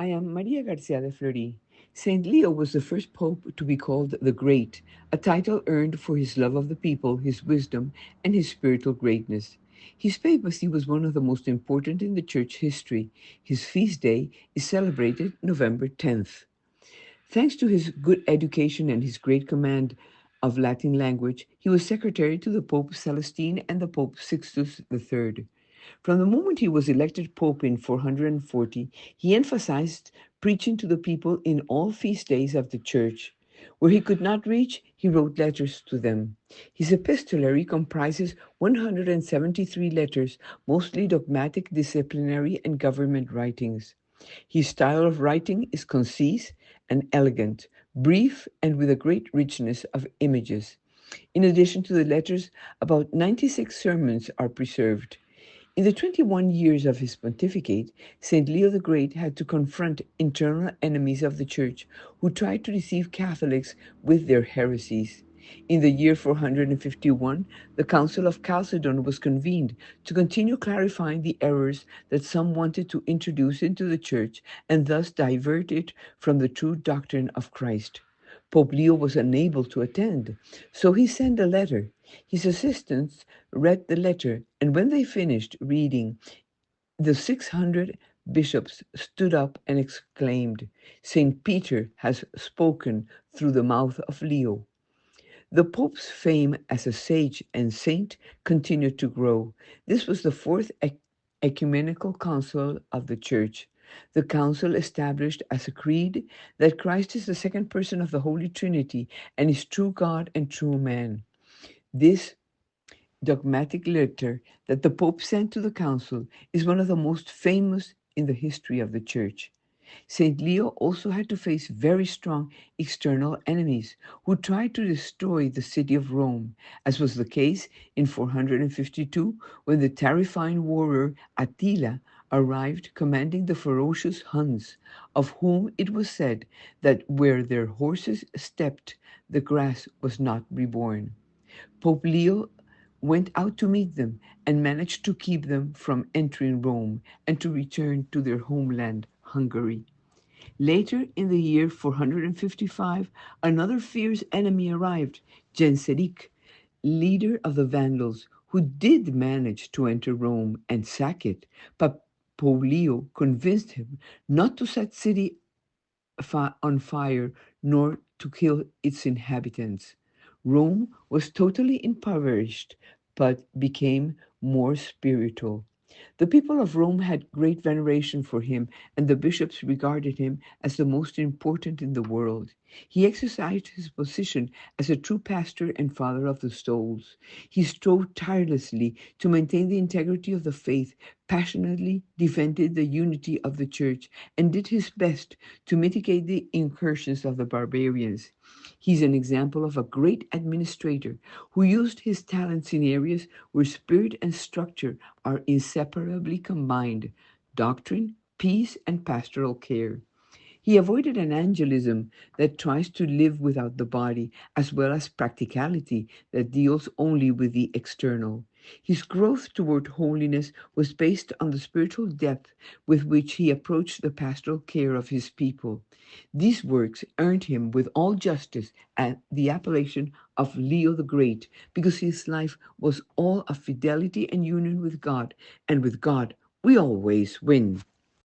I am Maria Garcia de Fleury. Saint Leo was the first pope to be called the Great, a title earned for his love of the people, his wisdom, and his spiritual greatness. His papacy was one of the most important in the church history. His feast day is celebrated November 10th. Thanks to his good education and his great command of Latin language, he was secretary to the Pope Celestine and the Pope Sixtus III. From the moment he was elected Pope in 440, he emphasized preaching to the people in all feast days of the Church. Where he could not reach, he wrote letters to them. His epistolary comprises 173 letters, mostly dogmatic, disciplinary, and government writings. His style of writing is concise and elegant, brief, and with a great richness of images. In addition to the letters, about 96 sermons are preserved. In the 21 years of his pontificate, St. Leo the Great had to confront internal enemies of the Church who tried to deceive Catholics with their heresies. In the year 451, the Council of Chalcedon was convened to continue clarifying the errors that some wanted to introduce into the Church and thus divert it from the true doctrine of Christ. Pope Leo was unable to attend, so he sent a letter. His assistants read the letter, and when they finished reading, the 600 bishops stood up and exclaimed, St. Peter has spoken through the mouth of Leo. The Pope's fame as a sage and saint continued to grow. This was the fourth ecumenical council of the Church. The council established as a creed that Christ is the second person of the Holy Trinity and is true God and true man. This dogmatic letter that the Pope sent to the council is one of the most famous in the history of the Church. St. Leo also had to face very strong external enemies who tried to destroy the city of Rome, as was the case in 452 when the terrifying warrior Attila arrived commanding the ferocious Huns, of whom it was said that where their horses stepped, the grass was not reborn. Pope Leo went out to meet them and managed to keep them from entering Rome and to return to their homeland, Hungary. Later in the year 455, another fierce enemy arrived, Genseric, leader of the Vandals, who did manage to enter Rome and sack it, but Pope Leo convinced him not to set city on fire nor to kill its inhabitants. Rome was totally impoverished, but became more spiritual. The people of Rome had great veneration for him, and the bishops regarded him as the most important in the world. He exercised his position as a true pastor and father of the souls. He strove tirelessly to maintain the integrity of the faith, passionately defended the unity of the church, and did his best to mitigate the incursions of the barbarians. He's an example of a great administrator who used his talents in areas where spirit and structure are inseparably combined: doctrine, peace, and pastoral care. He avoided an angelism that tries to live without the body, as well as practicality that deals only with the external. His growth toward holiness was based on the spiritual depth with which he approached the pastoral care of his people. These works earned him with all justice the appellation of Leo the Great, because his life was all of fidelity and union with God, and with God we always win.